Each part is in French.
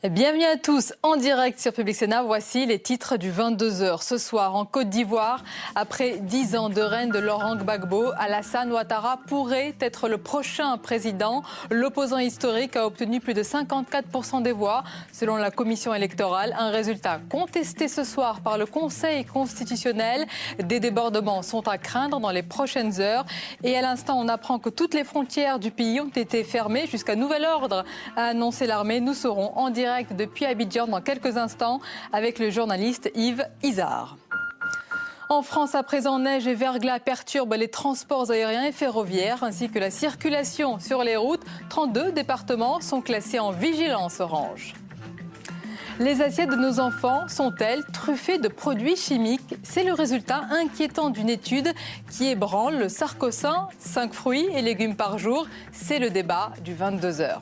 Bienvenue à tous en direct sur Public Sénat. Voici les titres du 22h. Ce soir, en Côte d'Ivoire, après 10 ans de règne de Laurent Gbagbo, Alassane Ouattara pourrait être le prochain président. L'opposant historique a obtenu plus de 54% des voix, selon la commission électorale. Un résultat contesté ce soir par le Conseil constitutionnel. Des débordements sont à craindre dans les prochaines heures. Et à l'instant, on apprend que toutes les frontières du pays ont été fermées jusqu'à nouvel ordre, a annoncé l'armée. Nous serons en direct depuis Abidjan dans quelques instants avec le journaliste Yves Izard. En France, à présent, neige et verglas perturbent les transports aériens et ferroviaires ainsi que la circulation sur les routes. 32 départements sont classés en vigilance orange. Les assiettes de nos enfants sont-elles truffées de produits chimiques? C'est le résultat inquiétant d'une étude qui ébranle le Sarcosin. 5 fruits et légumes par jour, c'est le débat du 22h.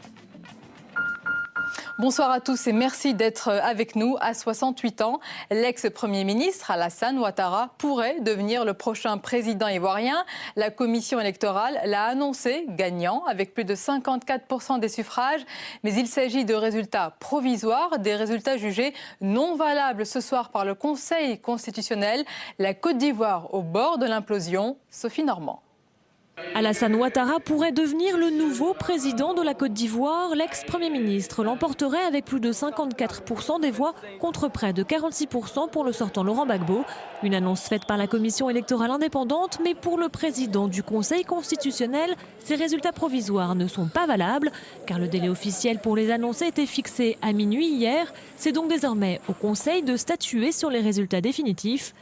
Bonsoir à tous et merci d'être avec nous. À 68 ans, l'ex-premier ministre Alassane Ouattara pourrait devenir le prochain président ivoirien. La commission électorale l'a annoncé gagnant avec plus de 54% des suffrages. Mais il s'agit de résultats provisoires, des résultats jugés non valables ce soir par le Conseil constitutionnel. La Côte d'Ivoire au bord de l'implosion. Sophie Normand. Alassane Ouattara pourrait devenir le nouveau président de la Côte d'Ivoire. L'ex-premier ministre l'emporterait avec plus de 54% des voix contre près de 46% pour le sortant Laurent Gbagbo. Une annonce faite par la commission électorale indépendante, mais pour le président du Conseil constitutionnel, ces résultats provisoires ne sont pas valables, car le délai officiel pour les annoncer était fixé à minuit hier. C'est donc désormais au Conseil de statuer sur les résultats définitifs.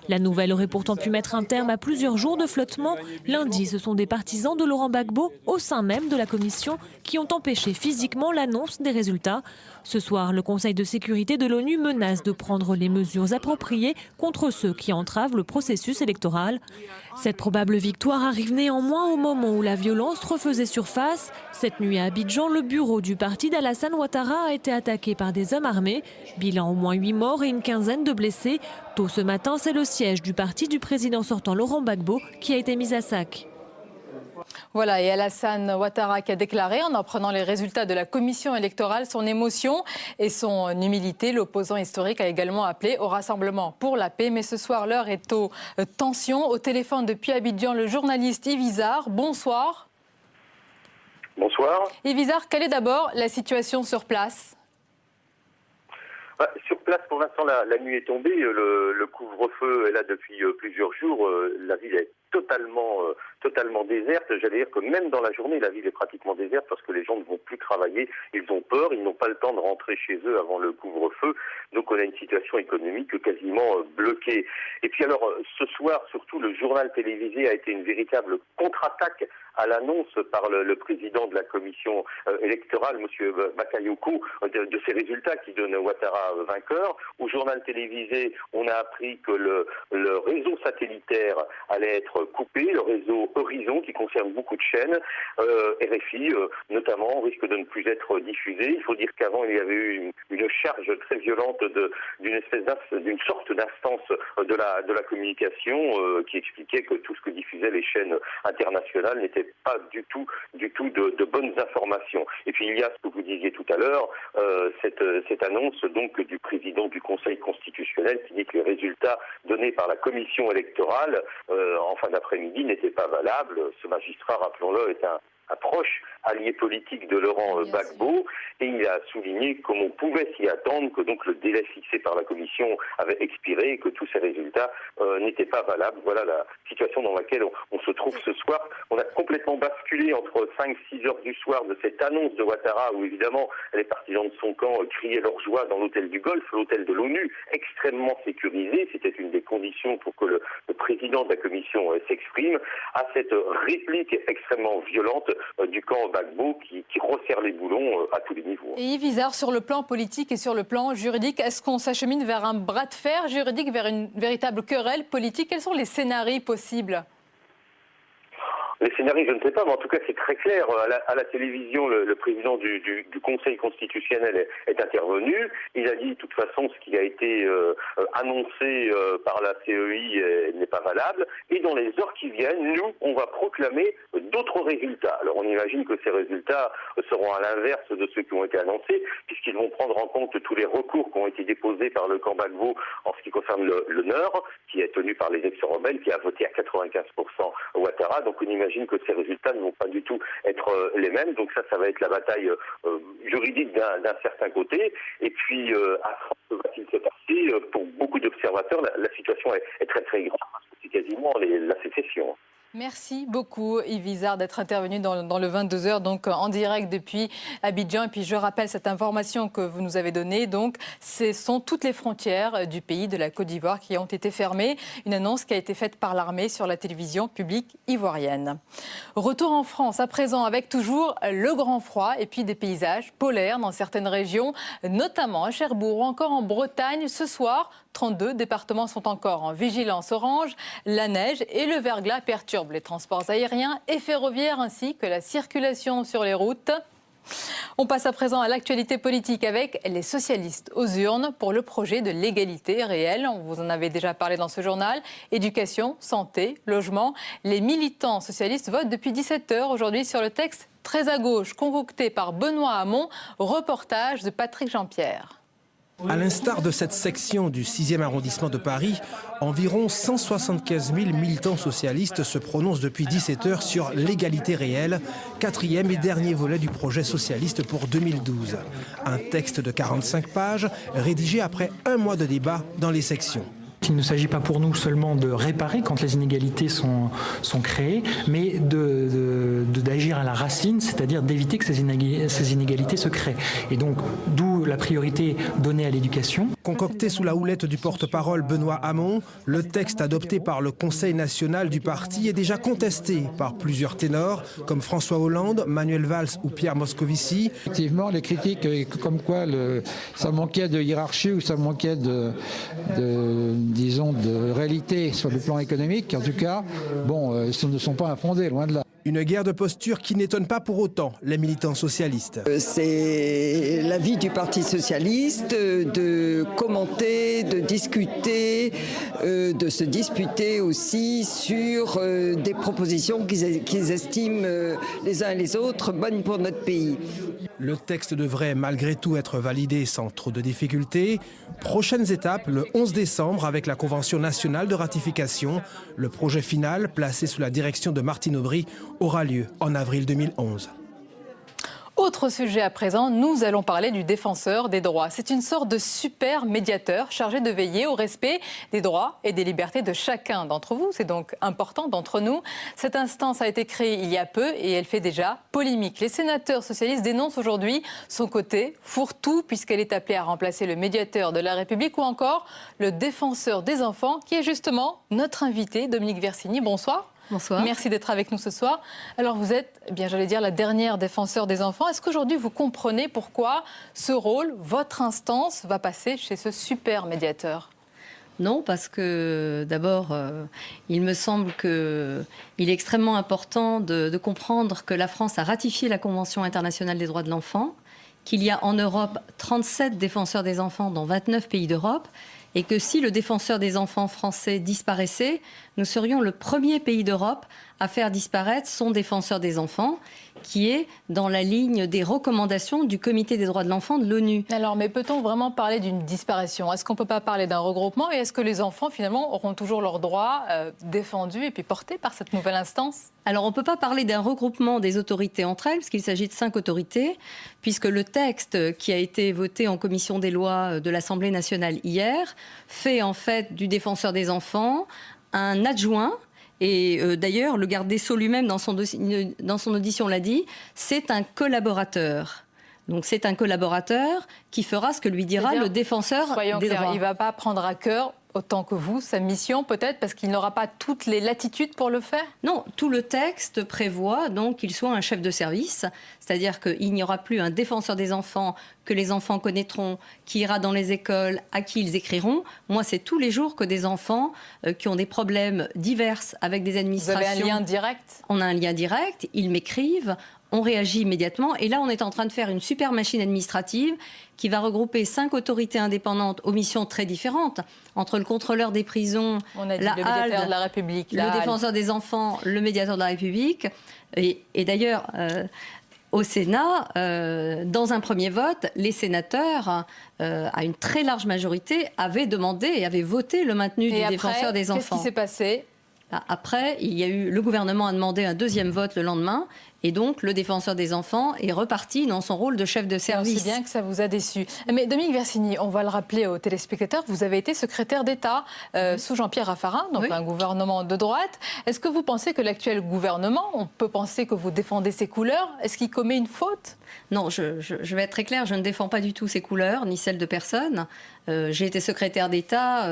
La nouvelle aurait pourtant pu mettre un terme à plusieurs jours de flottement. Lundi, ce sont des partisans de Laurent Gbagbo au sein même de la commission qui ont empêché physiquement l'annonce des résultats. Ce soir, le Conseil de sécurité de l'ONU menace de prendre les mesures appropriées contre ceux qui entravent le processus électoral. Cette probable victoire arrive néanmoins au moment où la violence refaisait surface. Cette nuit à Abidjan, le bureau du parti d'Alassane Ouattara a été attaqué par des hommes armés. Bilan au moins 8 morts et une quinzaine de blessés. Tôt ce matin, c'est le siège du parti du président sortant Laurent Gbagbo qui a été mis à sac. Voilà, et Alassane Ouattara qui a déclaré, en apprenant les résultats de la commission électorale, son émotion et son humilité. L'opposant historique a également appelé au rassemblement pour la paix. Mais ce soir, l'heure est aux tensions. Au téléphone depuis Abidjan, le journaliste Yves Izard. Bonsoir. Bonsoir. Yves Izard, quelle est d'abord la situation sur place ? Sur place, pour l'instant, la nuit est tombée. Le couvre-feu est là depuis plusieurs jours. La ville est totalement déserte. J'allais dire que même dans la journée, la ville est pratiquement déserte parce que les gens ne vont plus travailler. Ils ont peur, ils n'ont pas le temps de rentrer chez eux avant le couvre-feu. Donc on a une situation économique quasiment bloquée. Et puis alors, ce soir, surtout, le journal télévisé a été une véritable contre-attaque à l'annonce par le président de la commission électorale, M. Bakayoko, de ces résultats qui donnent Ouattara vainqueur. Au journal télévisé, on a appris que le réseau satellitaire allait être coupé, le réseau Horizon qui concerne beaucoup de chaînes, RFI notamment, risque de ne plus être diffusé. Il faut dire qu'avant, il y avait eu une charge très violente d'une sorte d'instance de la communication qui expliquait que tout ce que diffusaient les chaînes internationales n'était pas du tout de bonnes informations. Et puis il y a ce que vous disiez tout à l'heure, cette annonce donc du président du Conseil constitutionnel qui dit que les résultats donnés par la commission électorale en fin d'après-midi n'étaient pas valables. Ce magistrat, rappelons-le, est un proche allié politique de Laurent Gbagbo, et il a souligné comme on pouvait s'y attendre que donc le délai fixé par la commission avait expiré et que tous ces résultats n'étaient pas valables. Voilà la situation dans laquelle on se trouve ce soir. On a complètement basculé entre 5-6 heures du soir de cette annonce de Ouattara où évidemment les partisans de son camp criaient leur joie dans l'hôtel du Golfe, l'hôtel de l'ONU, extrêmement sécurisé. C'était une des conditions pour que le président de la commission s'exprime, à cette réplique extrêmement violente du camp Gbagbo qui resserre les boulons à tous les niveaux. Et Yves Izard, sur le plan politique et sur le plan juridique, est-ce qu'on s'achemine vers un bras de fer juridique, vers une véritable querelle politique? Quels sont les scénarios possibles? Les scénarios, je ne sais pas, mais en tout cas, c'est très clair. À la télévision, le président du Conseil constitutionnel est intervenu. Il a dit, de toute façon, ce qui a été annoncé par la CEI n'est pas valable. Et dans les heures qui viennent, nous, on va proclamer d'autres résultats. Alors, on imagine que ces résultats seront à l'inverse de ceux qui ont été annoncés, puisqu'ils vont prendre en compte tous les recours qui ont été déposés par le camp Gbagbo en ce qui concerne le Nord, qui est tenu par les ex-rebelles, qui a voté à 95% Ouattara. Donc, on imagine que ces résultats ne vont pas du tout être les mêmes. Donc ça va être la bataille juridique d'un certain côté. Et puis, à France, va-t-il se passer? Pour beaucoup d'observateurs, la situation est très très grave, parce que c'est quasiment la sécession. Merci beaucoup Yves Izard d'être intervenu dans le 22h, donc en direct depuis Abidjan. Et puis je rappelle cette information que vous nous avez donnée. Donc ce sont toutes les frontières du pays de la Côte d'Ivoire qui ont été fermées. Une annonce qui a été faite par l'armée sur la télévision publique ivoirienne. Retour en France à présent avec toujours le grand froid et puis des paysages polaires dans certaines régions, notamment à Cherbourg ou encore en Bretagne. Ce soir, 32 départements sont encore en vigilance orange. La neige et le verglas perturbent les transports aériens et ferroviaires ainsi que la circulation sur les routes. On passe à présent à l'actualité politique avec les socialistes aux urnes pour le projet de l'égalité réelle. On vous en avait déjà parlé dans ce journal. Éducation, santé, logement. Les militants socialistes votent depuis 17h aujourd'hui sur le texte très à gauche concocté par Benoît Hamon. Reportage de Patrick Jean-Pierre. À l'instar de cette section du 6e arrondissement de Paris, environ 175 000 militants socialistes se prononcent depuis 17h sur l'égalité réelle, 4e et dernier volet du projet socialiste pour 2012. Un texte de 45 pages, rédigé après un mois de débat dans les sections. Il ne s'agit pas pour nous seulement de réparer quand les inégalités sont créées, mais d'agir à la racine, c'est-à-dire d'éviter que ces inégalités se créent. Et donc, d'où la priorité donnée à l'éducation. Concocté sous la houlette du porte-parole Benoît Hamon, le texte adopté par le Conseil national du parti est déjà contesté par plusieurs ténors, comme François Hollande, Manuel Valls ou Pierre Moscovici. Effectivement, les critiques comme quoi ça manquait de hiérarchie ou ça manquait de réalité sur le plan économique, en tout cas, ce ne sont pas infondés, loin de là. Une guerre de posture qui n'étonne pas pour autant les militants socialistes. C'est l'avis du Parti socialiste de commenter, de discuter, de se disputer aussi sur des propositions qu'ils estiment les uns et les autres bonnes pour notre pays. Le texte devrait malgré tout être validé sans trop de difficultés. Prochaines étapes, le 11 décembre avec la Convention nationale de ratification. Le projet final, placé sous la direction de Martine Aubry, aura lieu en avril 2011. Autre sujet à présent, nous allons parler du défenseur des droits. C'est une sorte de super médiateur chargé de veiller au respect des droits et des libertés de chacun d'entre vous. C'est donc important d'entre nous. Cette instance a été créée il y a peu et elle fait déjà polémique. Les sénateurs socialistes dénoncent aujourd'hui son côté fourre-tout puisqu'elle est appelée à remplacer le médiateur de la République ou encore le défenseur des enfants qui est justement notre invité, Dominique Versini. Bonsoir. Bonsoir. Merci d'être avec nous ce soir. Alors vous êtes, j'allais dire, la dernière défenseur des enfants. Est-ce qu'aujourd'hui vous comprenez pourquoi ce rôle, votre instance, va passer chez ce super médiateur ? Non, parce que d'abord, il me semble qu'il est extrêmement important de comprendre que la France a ratifié la Convention internationale des droits de l'enfant, qu'il y a en Europe 37 défenseurs des enfants dans 29 pays d'Europe, et que si le défenseur des enfants français disparaissait, nous serions le premier pays d'Europe à faire disparaître son défenseur des enfants, qui est dans la ligne des recommandations du Comité des droits de l'enfant de l'ONU. Alors, mais peut-on vraiment parler d'une disparition ? Est-ce qu'on ne peut pas parler d'un regroupement ? Et est-ce que les enfants, finalement, auront toujours leurs droits défendus et puis portés par cette nouvelle instance ? Alors, on ne peut pas parler d'un regroupement des autorités entre elles, puisqu'il s'agit de 5 autorités, puisque le texte qui a été voté en commission des lois de l'Assemblée nationale hier fait en fait du défenseur des enfants un adjoint. Et d'ailleurs, le garde des Sceaux lui-même, dans son audition, l'a dit, c'est un collaborateur. Donc c'est un collaborateur qui fera ce que lui dira le défenseur des droits. Il ne va pas prendre à cœur autant que vous, sa mission peut-être, parce qu'il n'aura pas toutes les latitudes pour le faire? Non, tout le texte prévoit donc qu'il soit un chef de service, c'est-à-dire qu'il n'y aura plus un défenseur des enfants que les enfants connaîtront, qui ira dans les écoles, à qui ils écriront. Moi, c'est tous les jours que des enfants qui ont des problèmes divers avec des administrations. Vous avez un lien direct? On a un lien direct, ils m'écrivent, on réagit immédiatement. Et là, on est en train de faire une super machine administrative qui va regrouper 5 autorités indépendantes aux missions très différentes, entre le contrôleur des prisons, on a dit la le médiateur HALD, de la République, le défenseur des enfants, le médiateur de la République. Et d'ailleurs, au Sénat, dans un premier vote, les sénateurs, à une très large majorité, avaient demandé et avaient voté le maintenu du défenseur des enfants. Qu'est-ce qui s'est passé? Après, le gouvernement a demandé un deuxième vote le lendemain, et donc le défenseur des enfants est reparti dans son rôle de chef de service. C'est bien que ça vous a déçu. Mais Dominique Versigny, on va le rappeler aux téléspectateurs, vous avez été secrétaire d'État sous Jean-Pierre Raffarin, donc un gouvernement de droite. Est-ce que vous pensez que l'actuel gouvernement, on peut penser que vous défendez ses couleurs? Est-ce qu'il commet une faute? Non, je vais être très claire, je ne défends pas du tout ces couleurs, ni celles de personne. J'ai été secrétaire d'État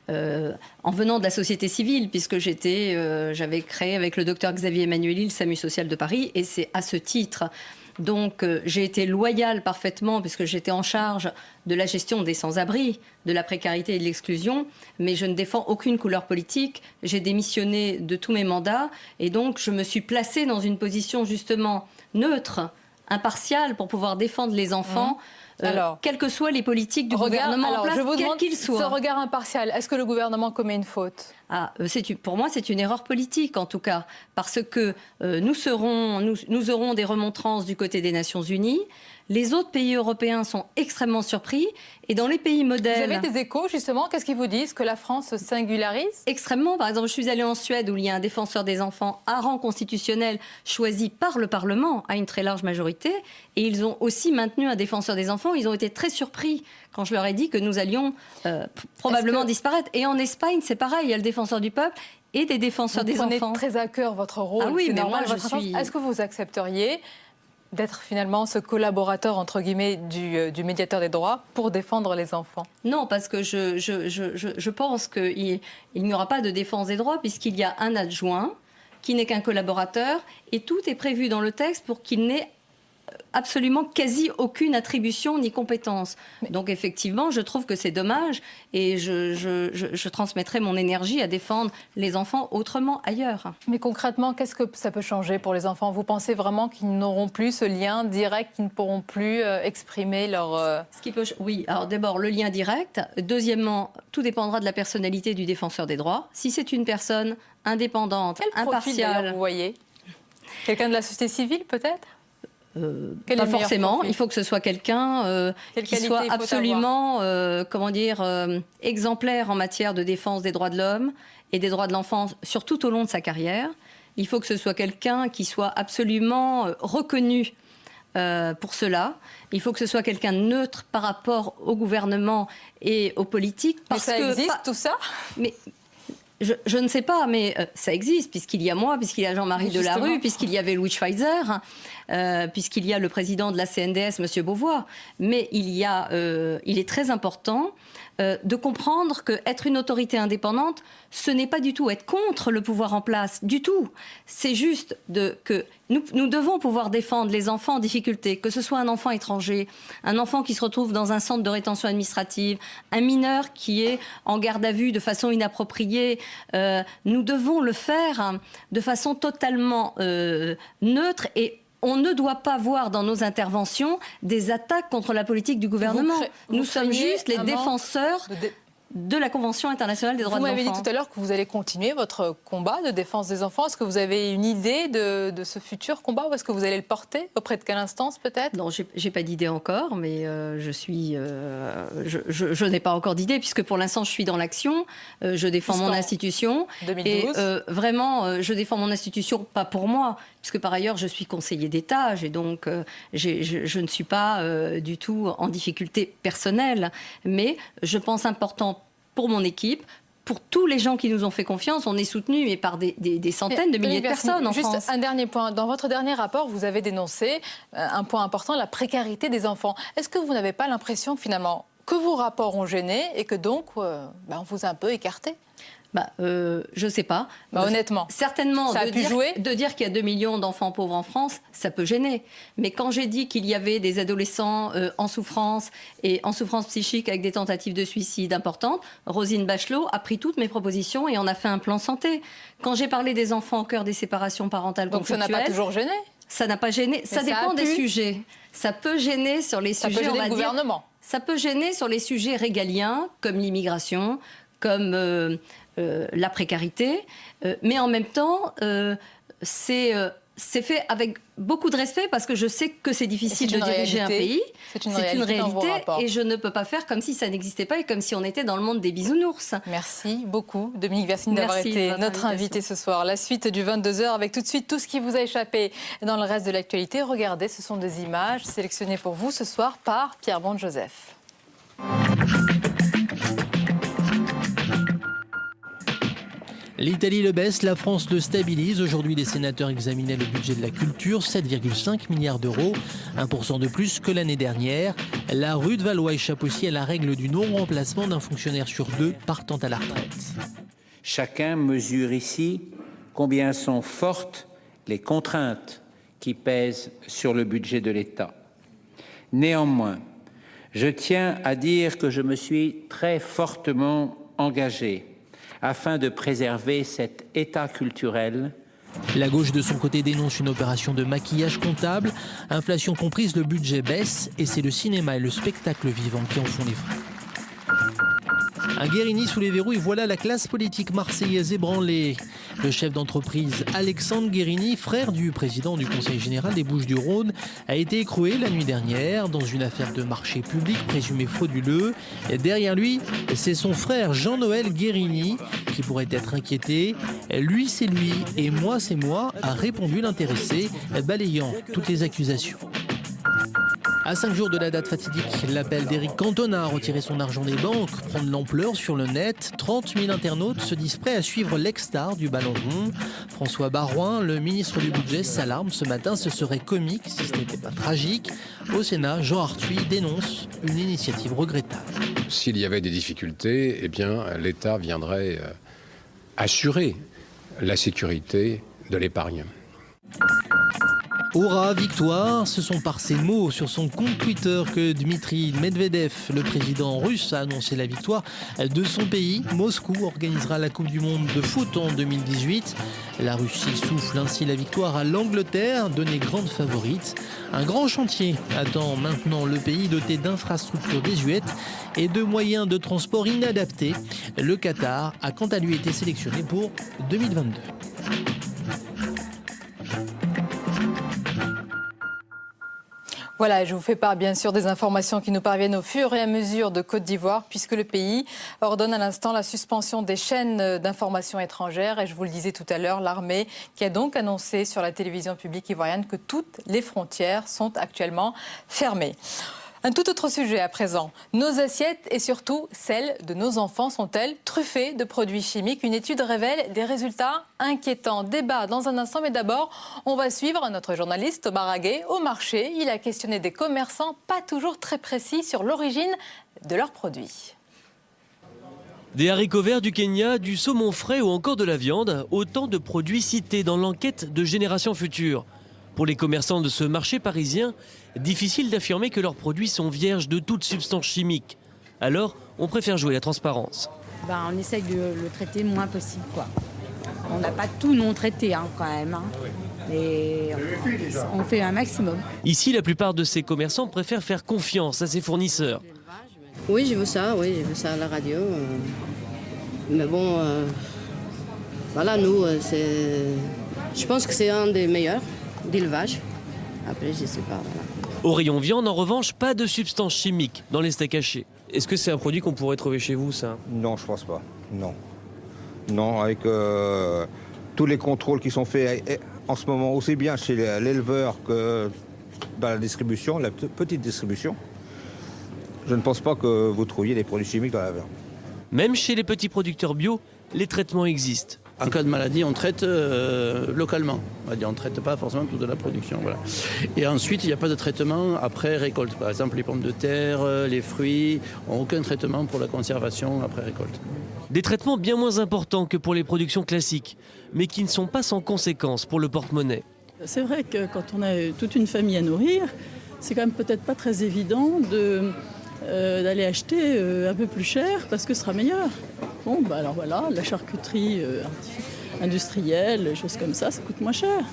en venant de la société civile, puisque j'avais créé avec le docteur Xavier Emmanueli le SAMU social de Paris, et c'est à ce titre. Donc j'ai été loyale parfaitement, puisque j'étais en charge de la gestion des sans-abri, de la précarité et de l'exclusion, mais je ne défends aucune couleur politique. J'ai démissionné de tous mes mandats, et donc je me suis placée dans une position justement neutre, impartiale, pour pouvoir défendre les enfants. Alors, quelles que soient les politiques du gouvernement en place, quels qu'ils soient. Ce regard impartial, est-ce que le gouvernement commet une faute? Pour moi, c'est une erreur politique, en tout cas, parce que nous aurons des remontrances du côté des Nations Unies. Les autres pays européens sont extrêmement surpris. Et dans les pays modèles... Vous avez des échos, justement? Qu'est-ce qu'ils vous disent? Que la France se singularise? Extrêmement. Par exemple, je suis allée en Suède, où il y a un défenseur des enfants à rang constitutionnel choisi par le Parlement à une très large majorité. Et ils ont aussi maintenu un défenseur des enfants. Ils ont été très surpris quand je leur ai dit que nous allions probablement disparaître. Et en Espagne, c'est pareil. Il y a le défenseur du peuple et des défenseurs des enfants. Vous prenez très à cœur votre rôle. Ah oui, mais normal, moi, je suis... Est-ce que vous accepteriez d'être finalement ce collaborateur, entre guillemets, du médiateur des droits pour défendre les enfants? Non, parce que je pense qu'il n'y aura pas de défense des droits, puisqu'il y a un adjoint qui n'est qu'un collaborateur, et tout est prévu dans le texte pour qu'il n'ait absolument quasi aucune attribution ni compétence. Donc effectivement, je trouve que c'est dommage, et je transmettrai mon énergie à défendre les enfants autrement ailleurs. Mais concrètement, qu'est-ce que ça peut changer pour les enfants? Vous pensez vraiment qu'ils n'auront plus ce lien direct, qu'ils ne pourront plus exprimer leur... Oui, alors d'abord le lien direct. Deuxièmement, tout dépendra de la personnalité du défenseur des droits. Si c'est une personne indépendante, impartiale... Vous voyez quelqu'un de la société civile peut-être? Pas forcément. Il faut que ce soit quelqu'un qui soit absolument, exemplaire en matière de défense des droits de l'homme et des droits de l'enfant, surtout tout au long de sa carrière. Il faut que ce soit quelqu'un qui soit absolument reconnu pour cela. Il faut que ce soit quelqu'un de neutre par rapport au gouvernement et aux politiques. Mais ça existe tout ça? Mais je ne sais pas, mais ça existe, puisqu'il y a moi, puisqu'il y a Jean-Marie Delarue, puisqu'il y avait Louis Schweizer, puisqu'il y a le président de la CNDS, M. Beauvois. Mais il est très important de comprendre qu'être une autorité indépendante, ce n'est pas du tout être contre le pouvoir en place, du tout. C'est juste que nous devons pouvoir défendre les enfants en difficulté, que ce soit un enfant étranger, un enfant qui se retrouve dans un centre de rétention administrative, un mineur qui est en garde à vue de façon inappropriée. Nous devons le faire de façon totalement neutre, et on ne doit pas voir dans nos interventions des attaques contre la politique du gouvernement. Nous sommes juste les défenseurs de la Convention internationale des droits de l'enfant. Vous m'avez dit tout à l'heure que vous allez continuer votre combat de défense des enfants. Est-ce que vous avez une idée de ce futur combat, ou est-ce que vous allez le porter? Auprès de quelle instance peut-être? Non, j'ai pas d'idée encore, mais je n'ai pas encore d'idée, puisque pour l'instant je suis dans l'action. Je défends mon institution. 2012. Et vraiment, je défends mon institution, pas pour moi, puisque par ailleurs je suis conseiller d'État, et donc je ne suis pas du tout en difficulté personnelle, mais je pense important pour mon équipe, pour tous les gens qui nous ont fait confiance. On est soutenus par des centaines de milliers de personnes en France. Juste un dernier point. Dans votre dernier rapport, vous avez dénoncé un point important, la précarité des enfants. Est-ce que vous n'avez pas l'impression que finalement, que vos rapports ont gêné et que donc on vous a un peu écarté? Je sais pas. Honnêtement, certainement, ça a pu jouer. De dire qu'il y a 2 millions d'enfants pauvres en France, ça peut gêner. Mais quand j'ai dit qu'il y avait des adolescents en souffrance et en souffrance psychique avec des tentatives de suicide importantes, Roselyne Bachelot a pris toutes mes propositions et on a fait un plan santé. Quand j'ai parlé des enfants au cœur des séparations parentales conflictuelles... Donc ça n'a pas toujours gêné? Ça n'a pas gêné. Ça dépend des sujets. Ça peut gêner sur les sujets... Ça peut gêner le gouvernement. Ça peut gêner sur les sujets régaliens, comme l'immigration, comme... la précarité, mais en même temps, c'est fait avec beaucoup de respect parce que je sais que c'est difficile de diriger un pays. C'est une réalité et je ne peux pas faire comme si ça n'existait pas et comme si on était dans le monde des bisounours. Merci beaucoup, Dominique Versini, d'avoir été notre invitée ce soir. La suite du 22h avec tout de suite tout ce qui vous a échappé dans le reste de l'actualité. Regardez, ce sont des images sélectionnées pour vous ce soir par Pierre Bande-Joseph. L'Italie le baisse, la France le stabilise. Aujourd'hui, les sénateurs examinaient le budget de la culture, 7,5 milliards d'euros, 1% de plus que l'année dernière. La rue de Valois échappe aussi à la règle du non-remplacement d'un fonctionnaire sur 2 partant à la retraite. Chacun mesure ici combien sont fortes les contraintes qui pèsent sur le budget de l'État. Néanmoins, je tiens à dire que je me suis très fortement engagé afin de préserver cet état culturel. La gauche, de son côté, dénonce une opération de maquillage comptable. Inflation comprise, le budget baisse et c'est le cinéma et le spectacle vivant qui en font les frais. Un Guérini sous les verrous et voilà la classe politique marseillaise ébranlée. Le chef d'entreprise Alexandre Guérini, frère du président du Conseil général des Bouches-du-Rhône, a été écroué la nuit dernière dans une affaire de marché public présumé frauduleux. Et derrière lui, c'est son frère Jean-Noël Guérini qui pourrait être inquiété. Lui, c'est lui et moi, c'est moi, a répondu l'intéressé, balayant toutes les accusations. À 5 jours de la date fatidique, l'appel d'Éric Cantona à retirer son argent des banques prend de l'ampleur sur le net. 30 000 internautes se disent prêts à suivre l'ex-star du ballon rond. François Baroin, le ministre du Budget, s'alarme ce matin. Ce serait comique si ce n'était pas tragique. Au Sénat, Jean Arthuis dénonce une initiative regrettable. S'il y avait des difficultés, eh bien, l'État viendrait assurer la sécurité de l'épargne. Aura, victoire, ce sont par ces mots sur son compte Twitter que Dmitri Medvedev, le président russe, a annoncé la victoire de son pays. Moscou organisera la Coupe du Monde de foot en 2018. La Russie souffle ainsi la victoire à l'Angleterre, donnée grande favorite. Un grand chantier attend maintenant le pays doté d'infrastructures désuètes et de moyens de transport inadaptés. Le Qatar a quant à lui été sélectionné pour 2022. Voilà, je vous fais part bien sûr des informations qui nous parviennent au fur et à mesure de Côte d'Ivoire, puisque le pays ordonne à l'instant la suspension des chaînes d'information étrangères. Et je vous le disais tout à l'heure, l'armée qui a donc annoncé sur la télévision publique ivoirienne que toutes les frontières sont actuellement fermées. Un tout autre sujet à présent. Nos assiettes et surtout celles de nos enfants sont-elles truffées de produits chimiques? Une étude révèle des résultats inquiétants. Débat dans un instant, mais d'abord, on va suivre notre journaliste Thomas Raguet au marché. Il a questionné des commerçants pas toujours très précis sur l'origine de leurs produits. Des haricots verts du Kenya, du saumon frais ou encore de la viande, autant de produits cités dans l'enquête de Génération Future. Pour les commerçants de ce marché parisien, difficile d'affirmer que leurs produits sont vierges de toute substance chimique. Alors, on préfère jouer la transparence. On essaye de le traiter le moins possible, quoi. On n'a pas tout non traité, quand même. Et on fait un maximum. Ici, la plupart de ces commerçants préfèrent faire confiance à ses fournisseurs. Oui, j'ai vu ça à la radio. Mais bon, voilà, nous, je pense que c'est un des meilleurs d'élevage. Après, je sais pas. Voilà. Au rayon viande, en revanche, pas de substances chimiques dans les steaks hachés. Est-ce que c'est un produit qu'on pourrait trouver chez vous, ça? Non, je pense pas. Non. Non, avec tous les contrôles qui sont faits en ce moment, aussi bien chez l'éleveur que dans la distribution, la petite distribution, je ne pense pas que vous trouviez des produits chimiques dans la viande. Même chez les petits producteurs bio, les traitements existent. En cas de maladie, on traite localement. On va dire, on ne traite pas forcément toute la production. Voilà. Et ensuite, il n'y a pas de traitement après récolte. Par exemple, les pommes de terre, les fruits n'ont aucun traitement pour la conservation après récolte. Des traitements bien moins importants que pour les productions classiques, mais qui ne sont pas sans conséquences pour le porte-monnaie. C'est vrai que quand on a toute une famille à nourrir, c'est quand même peut-être pas très évident d'aller acheter un peu plus cher parce que ce sera meilleur. Bon, bah alors voilà, la charcuterie industrielle, des choses comme ça coûte moins cher.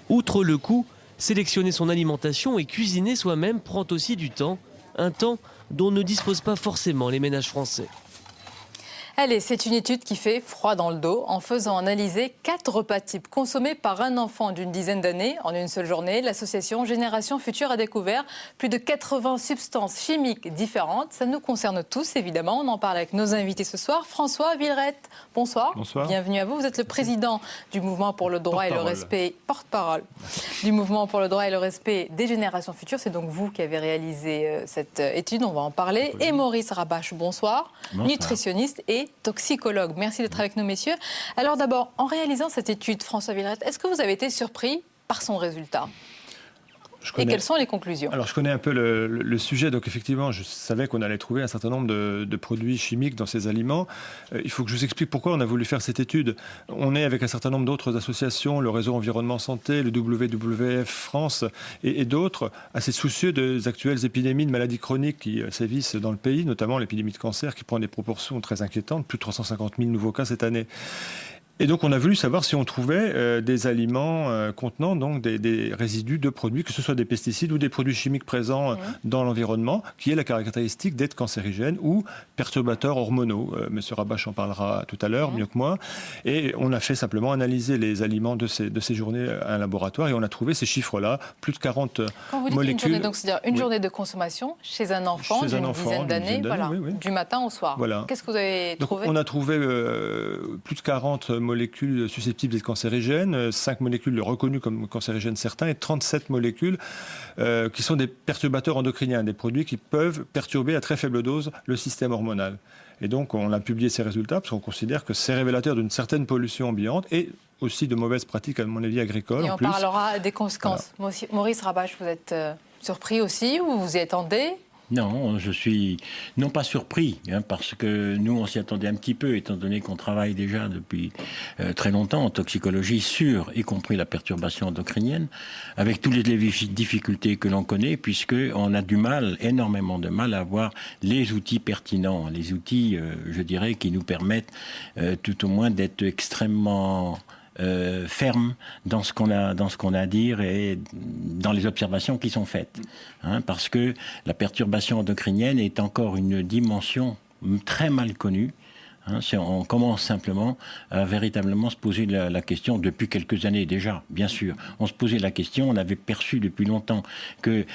Outre le coût, sélectionner son alimentation et cuisiner soi-même prend aussi du temps, un temps dont ne disposent pas forcément les ménages français. Allez, c'est une étude qui fait froid dans le dos en faisant analyser 4 repas types consommés par un enfant d'une dizaine d'années en une seule journée. L'association Génération Future a découvert plus de 80 substances chimiques différentes. Ça nous concerne tous, évidemment. On en parle avec nos invités ce soir. François Villerette, bonsoir. Bonsoir. Bienvenue à vous. Vous êtes le président du Mouvement pour le droit et le respect, porte-parole du Mouvement pour le droit et le respect des générations futures. C'est donc vous qui avez réalisé cette étude. On va en parler. Et Maurice Rabache, bonsoir. Nutritionniste et toxicologue. Merci d'être avec nous, messieurs. Alors d'abord, en réalisant cette étude, François Villerette, est-ce que vous avez été surpris par son résultat ? Et quelles sont les conclusions ? Alors, je connais un peu le sujet, donc effectivement, je savais qu'on allait trouver un certain nombre de produits chimiques dans ces aliments. Il faut que je vous explique pourquoi on a voulu faire cette étude. On est avec un certain nombre d'autres associations, le réseau Environnement Santé, le WWF France et d'autres, assez soucieux des actuelles épidémies de maladies chroniques qui sévissent dans le pays, notamment l'épidémie de cancer qui prend des proportions très inquiétantes, plus de 350 000 nouveaux cas cette année. Et donc, on a voulu savoir si on trouvait des aliments contenant donc des résidus de produits, que ce soit des pesticides ou des produits chimiques présents dans l'environnement, qui est la caractéristique d'être cancérigènes ou perturbateurs hormonaux. Monsieur Rabache en parlera tout à l'heure, mieux que moi. Et on a fait simplement analyser les aliments de ces journées à un laboratoire et on a trouvé ces chiffres-là, plus de 40 Quand vous dites molécules. une journée, donc c'est-à-dire une journée de consommation chez un enfant d'une dizaine d'années, voilà, du matin au soir. Voilà. Qu'est-ce que vous avez trouvé ? On a trouvé plus de 40 molécules susceptibles d'être cancérigènes, 5 molécules reconnues comme cancérigènes certains et 37 molécules qui sont des perturbateurs endocriniens, des produits qui peuvent perturber à très faible dose le système hormonal. Et donc on a publié ces résultats parce qu'on considère que c'est révélateur d'une certaine pollution ambiante et aussi de mauvaises pratiques, à mon avis, agricoles. Et on parlera des conséquences. Voilà. Maurice Rabache, vous êtes surpris aussi ou vous y attendez ? Non, je suis non pas surpris, parce que nous, on s'y attendait un petit peu, étant donné qu'on travaille déjà depuis très longtemps en toxicologie sur, y compris la perturbation endocrinienne, avec toutes les difficultés que l'on connaît, puisqu'on a énormément de mal à avoir les outils pertinents, les outils, je dirais, qui nous permettent tout au moins d'être extrêmement ferme dans ce qu'on a à dire et dans les observations qui sont faites. Parce que la perturbation endocrinienne est encore une dimension très mal connue. On commence simplement à véritablement se poser la question depuis quelques années déjà, bien sûr. On se posait la question, on avait perçu depuis longtemps que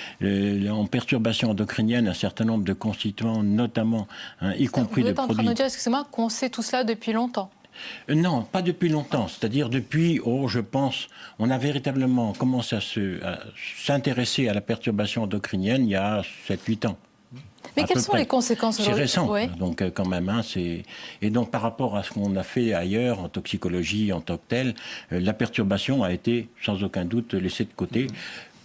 en perturbation endocrinienne, un certain nombre de constituants, notamment, y compris de produits... Vous êtes en train de nous dire, excusez-moi, qu'on sait tout cela depuis longtemps ? Non, pas depuis longtemps. C'est-à-dire depuis, je pense, on a véritablement commencé à s'intéresser à la perturbation endocrinienne il y a 7-8 ans. Mais quelles sont les conséquences aujourd'hui ? C'est récent, donc quand même. Et donc par rapport à ce qu'on a fait ailleurs, en toxicologie, en tant que telle, la perturbation a été sans aucun doute laissée de côté.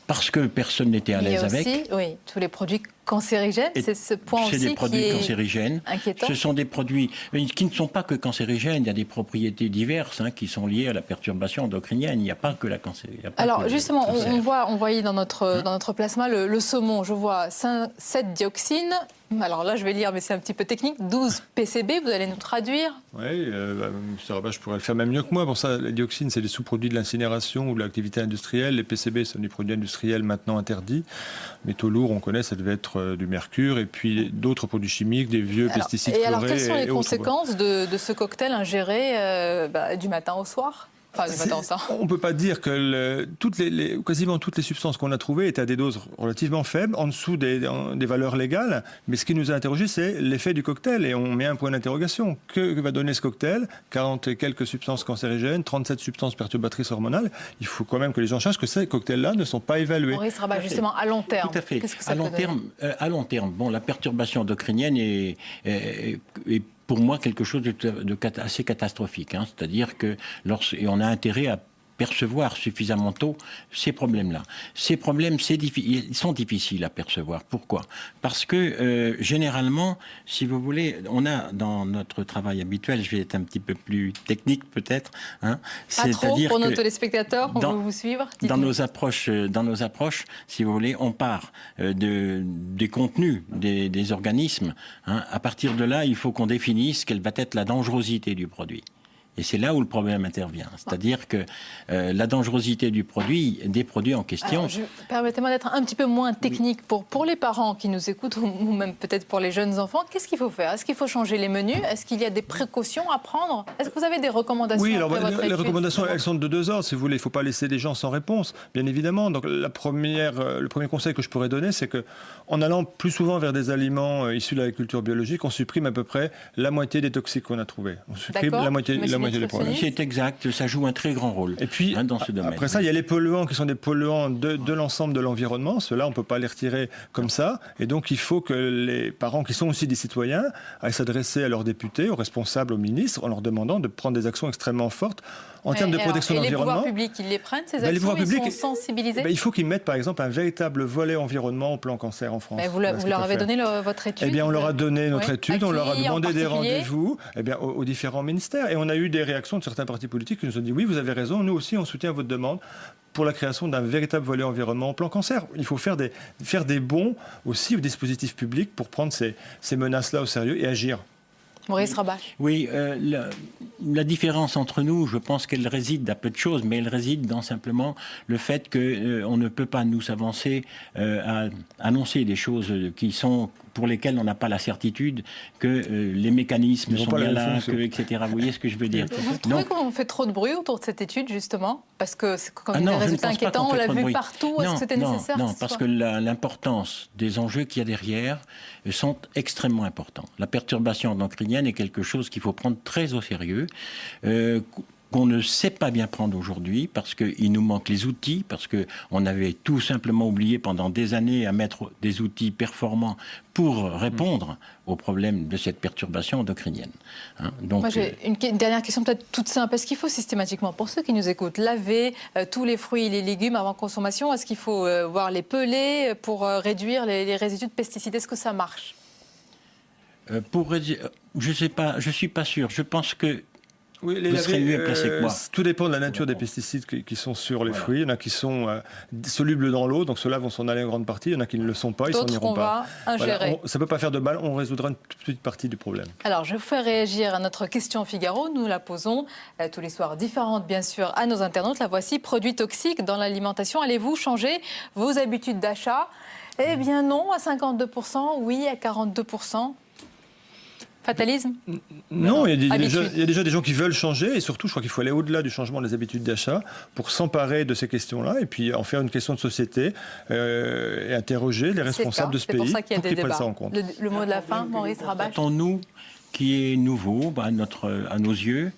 Parce que personne n'était à l'aise avec. Il y a aussi, oui, tous les produits cancérigènes, c'est ce point aussi qui est C'est des produits cancérigènes. Inquiétant. Ce sont des produits qui ne sont pas que cancérigènes. Il y a des propriétés diverses qui sont liées à la perturbation endocrinienne. Il n'y a pas que la cancer. Alors justement, on voyait dans notre plasma le saumon. Je vois 7 dioxines. Alors là, je vais lire, mais c'est un petit peu technique. 12 PCB, vous allez nous traduire ? Oui, M. Rabache pourrait le faire même mieux que moi. Pour ça, les dioxines, c'est des sous-produits de l'incinération ou de l'activité industrielle. Les PCB sont des produits industriels maintenant interdits. Métaux lourds, on connaît, ça devait être du mercure. Et puis d'autres produits chimiques, des vieux pesticides chlorés. Et alors, quelles sont les conséquences de ce cocktail ingéré du matin au soir ? On ne peut pas dire que quasiment toutes les substances qu'on a trouvées étaient à des doses relativement faibles, en dessous des valeurs légales. Mais ce qui nous a interrogé, c'est l'effet du cocktail. Et on met un point d'interrogation. Que va donner ce cocktail ? 40 et quelques substances cancérigènes, 37 substances perturbatrices hormonales. Il faut quand même que les gens sachent que ces cocktails-là ne sont pas évalués. Maurice Rabache, justement, à long terme. Tout à fait. Qu'est-ce que ça peut donner ? À long terme, la perturbation endocrinienne est pour moi quelque chose de assez catastrophique. Hein. C'est-à-dire que on a intérêt à percevoir suffisamment tôt ces problèmes-là. Ces problèmes, ils sont difficiles à percevoir. Pourquoi ? Parce que généralement, si vous voulez, on a dans notre travail habituel, je vais être un petit peu plus technique peut-être, hein, pas trop pour nos téléspectateurs, on veut vous suivre. Dans nos approches, si vous voulez, on part des contenus des organismes. Hein. À partir de là, il faut qu'on définisse quelle va être la dangerosité du produit. Et c'est là où le problème intervient. C'est-à-dire que la dangerosité des produits en question... Permettez-moi d'être un petit peu moins technique. Pour les parents qui nous écoutent, ou même peut-être pour les jeunes enfants, qu'est-ce qu'il faut faire ? Est-ce qu'il faut changer les menus ? Est-ce qu'il y a des précautions à prendre ? Est-ce que vous avez des recommandations ? Oui, alors les recommandations, elles sont de 2 ordres, si vous voulez. Il ne faut pas laisser des gens sans réponse, bien évidemment. Donc le premier conseil que je pourrais donner, c'est qu'en allant plus souvent vers des aliments issus de l'agriculture biologique, on supprime à peu près la moitié des toxiques qu'on a trouvés. On supprime la moitié des problèmes. C'est exact, ça joue un très grand rôle. Et puis, dans ce domaine. Après ça, il y a les polluants qui sont des polluants de l'ensemble de l'environnement. Ceux-là, on ne peut pas les retirer comme ça. Et donc, il faut que les parents, qui sont aussi des citoyens, aillent s'adresser à leurs députés, aux responsables, aux ministres, en leur demandant de prendre des actions extrêmement fortes en termes de protection de l'environnement. Les pouvoirs publics, ils les prennent, ces actions, ils sont sensibilisés. Il faut qu'ils mettent, par exemple, un véritable volet environnement au plan cancer en France. Mais vous leur avez donné votre étude ? Eh bien, on leur a donné notre étude, on leur a demandé des rendez-vous aux différents ministères. Et on a eu des réactions de certains partis politiques qui nous ont dit « Oui, vous avez raison, nous aussi, on soutient votre demande pour la création d'un véritable volet environnement au plan cancer. » Il faut faire des bons aussi aux dispositifs publics pour prendre ces menaces-là au sérieux et agir. Maurice Rabach. Oui, la différence entre nous, je pense qu'elle réside à peu de choses, mais elle réside dans simplement le fait qu'on ne peut pas nous avancer à annoncer des choses pour lesquelles on n'a pas la certitude que les mécanismes sont bien là, etc. Vous voyez ce que je veux dire ? Vous trouvez qu'on fait trop de bruit autour de cette étude, justement ? Parce que c'est quand même des résultats inquiétants, on l'a vu partout. Est-ce que c'était nécessaire ? Non, parce que l'importance des enjeux qu'il y a derrière sont extrêmement importants. La perturbation endocrinienne est quelque chose qu'il faut prendre très au sérieux, qu'on ne sait pas bien prendre aujourd'hui parce qu'il nous manque les outils, parce qu'on avait tout simplement oublié pendant des années à mettre des outils performants pour répondre aux problèmes de cette perturbation endocrinienne. Hein, donc, moi, j'ai une dernière question peut-être toute simple. Est-ce qu'il faut systématiquement, pour ceux qui nous écoutent, laver tous les fruits et les légumes avant consommation ? Est-ce qu'il faut voir les peler pour réduire les résidus de pesticides ? Est-ce que ça marche ? Je sais pas, je suis pas sûr. Je pense que oui, vous serez mieux placé que moi. Tout dépend de la nature des pesticides qui sont sur les fruits. Il y en a qui sont solubles dans l'eau, donc ceux-là vont s'en aller en grande partie. Il y en a qui ne le sont pas, ils s'en iront pas. Ingérer. Ça ne peut pas faire de mal, on résoudra une petite partie du problème. Alors, je vous fais réagir à notre question Figaro. Nous la posons tous les soirs, différente bien sûr, à nos internautes. La voici, produits toxiques dans l'alimentation. Allez-vous changer vos habitudes d'achat ? Eh bien non, à 52%, oui, à 42%. Fatalisme ? Non, il y a déjà des gens qui veulent changer et surtout, je crois qu'il faut aller au-delà du changement des habitudes d'achat pour s'emparer de ces questions-là et puis en faire une question de société et interroger les responsables de ce pays pour qu'ils prennent ça en compte. Le mot de la fin, Maurice Rabach. Attends-nous, qui est nouveau à nos yeux,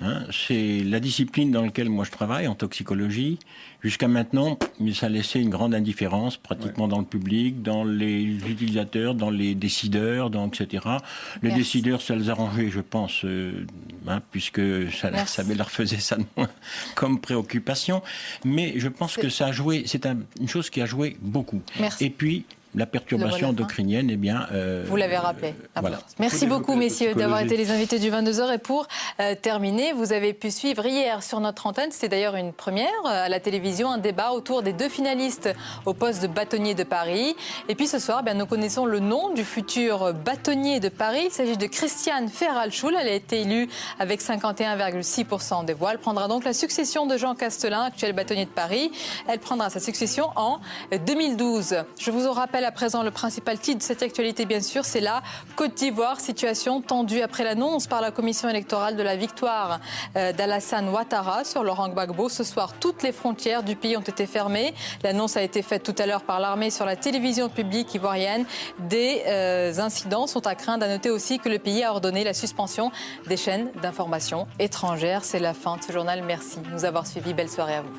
hein, c'est la discipline dans laquelle moi je travaille, en toxicologie. Jusqu'à maintenant, ça a laissé une grande indifférence pratiquement dans le public, dans les utilisateurs, dans les décideurs, etc. Les décideurs, ça les arrangeait, je pense, puisque ça leur faisait ça de moins comme préoccupation. Mais je pense que ça a joué, c'est une chose qui a joué beaucoup. Merci. Et puis, la perturbation endocrinienne, eh bien... vous l'avez rappelé. Voilà. Merci beaucoup, messieurs, d'avoir été les invités du 22h. Et pour terminer, vous avez pu suivre hier sur notre antenne, c'était d'ailleurs une première à la télévision, un débat autour des 2 finalistes au poste de bâtonnier de Paris. Et puis ce soir, nous connaissons le nom du futur bâtonnier de Paris. Il s'agit de Christiane Ferralschul. Elle a été élue avec 51,6% des voix. Elle prendra donc la succession de Jean Castelin, actuel bâtonnier de Paris. Elle prendra sa succession en 2012. Je vous rappelle à présent le principal titre de cette actualité, bien sûr, c'est la Côte d'Ivoire. Situation tendue après l'annonce par la commission électorale de la victoire d'Alassane Ouattara sur Laurent Gbagbo. Ce soir, toutes les frontières du pays ont été fermées. L'annonce a été faite tout à l'heure par l'armée sur la télévision publique ivoirienne. Des incidents sont à craindre. À noter aussi que le pays a ordonné la suspension des chaînes d'information étrangères. C'est la fin de ce journal. Merci de nous avoir suivis. Belle soirée à vous.